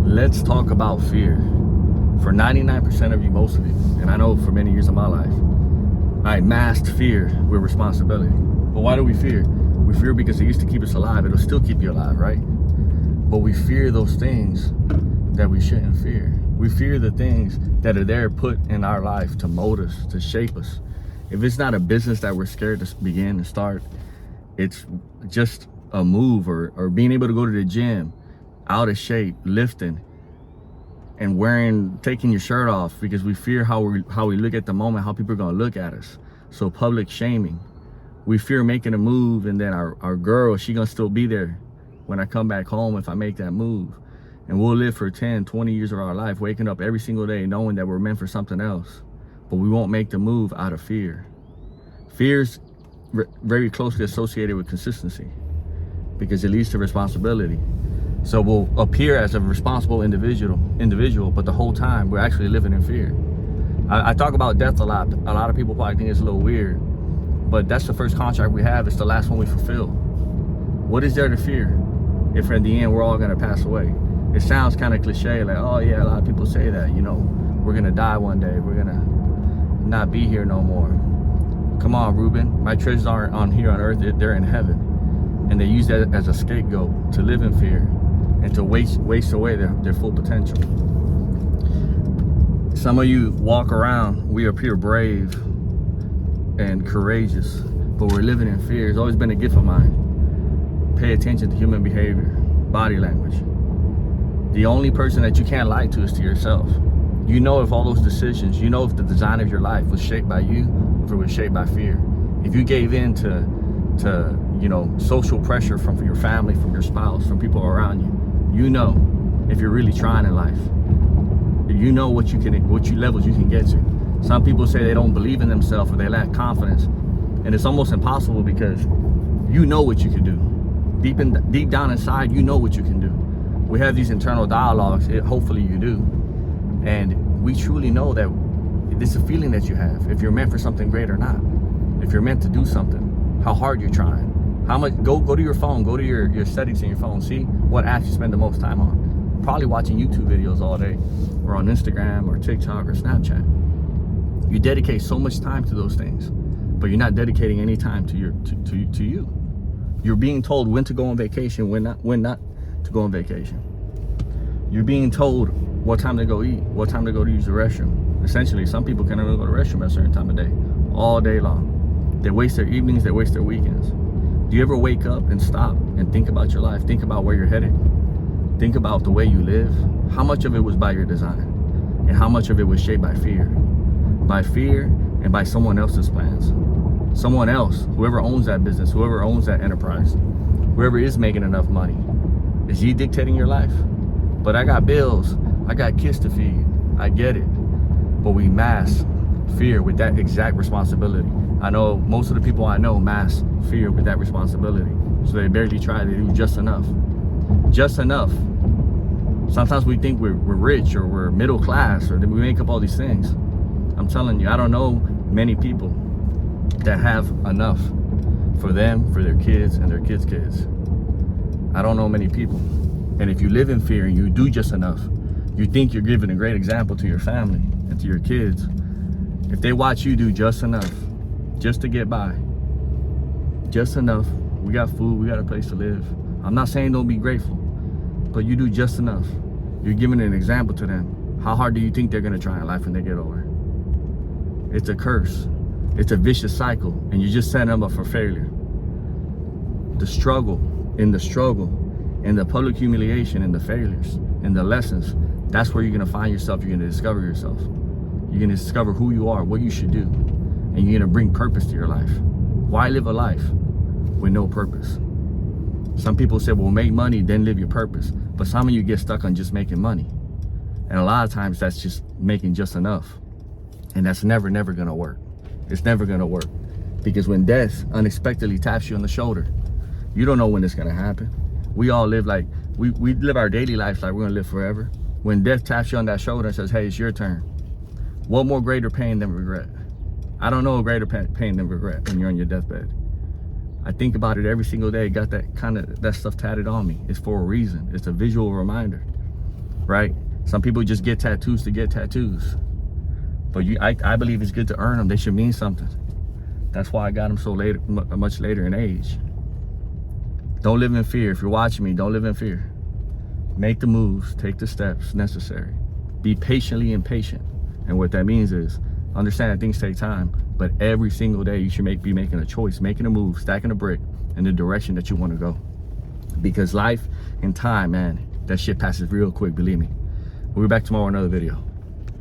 Let's talk about fear. For 99% of you, most of you, and I know for many years of my life, I masked fear with responsibility. But why do we fear? We fear because it used to keep us alive. It'll still keep you alive, right? But we fear those things that we shouldn't fear. We fear the things that are there put in our life to mold us, to shape us. If it's not a business that we're scared to begin and start, it's just a move or being able to go to the gym, out of shape, lifting, and taking your shirt off because we fear how we look at the moment, how people are gonna look at us. So public shaming. We fear making a move, and then our girl, she gonna still be there when I come back home if I make that move. And we'll live for 10, 20 years of our life waking up every single day knowing that we're meant for something else, but we won't make the move out of fear. Fear's very closely associated with consistency because it leads to responsibility. So we'll appear as a responsible individual, but the whole time we're actually living in fear. I talk about death a lot. A lot of people probably think it's a little weird, but that's the first contract we have. It's the last one we fulfill. What is there to fear if in the end we're all gonna pass away? It sounds kind of cliche, like, oh yeah, a lot of people say that, we're gonna die one day, we're gonna not be here no more. Come on, Ruben, my treasures aren't on here on earth, they're in heaven. And they use that as a scapegoat to live in fear and to waste away their full potential. Some of you walk around, we appear brave and courageous, but we're living in fear. It's always been a gift of mine. Pay attention to human behavior, body language. The only person that you can't lie to is to yourself. You know if all those decisions, you know if the design of your life was shaped by you, if it was shaped by fear. If you gave in to social pressure from your family, from your spouse, from people around you, you know if you're really trying in life. You know what levels you can get to. Some people say they don't believe in themselves or they lack confidence, and it's almost impossible because you know what you can do. Deep down inside, you know what you can do. We have these internal dialogues, hopefully you do, and we truly know that it's a feeling that you have, if you're meant for something great or not, if you're meant to do something, how hard you're trying, how much. Go to your phone, go to your settings in your phone, see what apps you spend the most time on. Probably watching YouTube videos all day, or on Instagram or TikTok or Snapchat. You dedicate so much time to those things, but you're not dedicating any time to you. You're being told when to go on vacation, when not to go on vacation. You're being told what time to go eat, what time to go to use the restroom. Essentially, some people can't even go to the restroom at a certain time of day, all day long. They waste their evenings, they waste their weekends. Do you ever wake up and stop and think about your life? Think about where you're headed. Think about the way you live. How much of it was by your design? And how much of it was shaped by fear? By fear and by someone else's plans. Someone else, whoever owns that business, whoever owns that enterprise, whoever is making enough money. Is he dictating your life? But I got bills, I got kids to feed, I get it. But we mask fear with that exact responsibility. I know most of the people I know mask fear with that responsibility. So they barely try to do just enough. Just enough. Sometimes we think we're rich or we're middle class or that we make up all these things. I'm telling you, I don't know many people that have enough for them, for their kids and their kids' kids. I don't know many people. And if you live in fear and you do just enough, you think you're giving a great example to your family and to your kids. If they watch you do just enough, just to get by, just enough, we got food, we got a place to live. I'm not saying don't be grateful, but you do just enough. You're giving an example to them. How hard do you think they're gonna try in life when they get older? It's a curse. It's a vicious cycle, and you're just setting them up for failure. The struggle, and the public humiliation, and the failures, and the lessons, that's where you're gonna find yourself, you're gonna discover yourself. You're gonna discover who you are, what you should do, and you're gonna bring purpose to your life. Why live a life with no purpose? Some people say, well, make money, then live your purpose. But some of you get stuck on just making money. And a lot of times that's just making just enough. And that's never gonna work. It's never gonna work. Because when death unexpectedly taps you on the shoulder, you don't know when it's gonna happen. We all live like, we live our daily lives like we're gonna live forever. When death taps you on that shoulder and says, hey, it's your turn. What more greater pain than regret? I don't know a greater pain than regret when you're on your deathbed. I think about it every single day. Got that stuff tatted on me. It's for a reason. It's a visual reminder. right? Some people just get tattoos to get tattoos. But I believe it's good to earn them. They should mean something. That's why I got them so late, much later in age. Don't live in fear. If you're watching me, don't live in fear. Make the moves, take the steps necessary. Be patiently impatient. And what that means is, understand that things take time, but every single day you should be making a choice, making a move, stacking a brick in the direction that you want to go. Because life and time, man, that shit passes real quick, believe me. We'll be back tomorrow with another video.